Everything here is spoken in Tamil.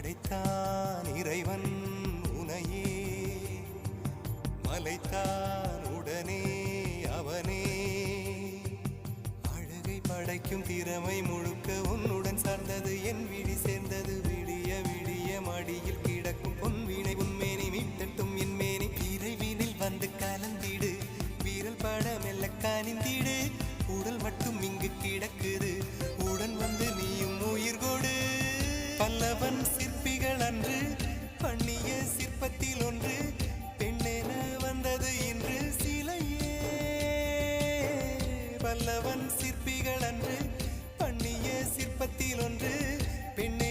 படைத்தான் இறைவன் உனையே, மலைத்தான் உடனே அவனே. அழகை படைக்கும் திறமை முழுக்க உன்னுடன் சார்ந்தது, என் விழி சேர்ந்தது. விடிய விடிய மடியில் கிடக்கும் பொன்வினை உன்மேனி மீட்டட்டும் என் மேனி. இறைவினில் வந்து கலந்திடு, வீரல் பட மெல்ல காணிந்திடு. உடல் மட்டும் இங்கு கிடக்குது, உடன் வந்து நீயும் உயிர் கொடு. பல்லவன் சிற்பிகள் அன்று பண்ணிய சிற்பத்தில் ஒன்று, பெண்ணென வந்தது இன்று சிலையே. பல்லவன் சிற்பிகள் அன்று பண்ணிய சிற்பத்தில் ஒன்று, பெண்ணே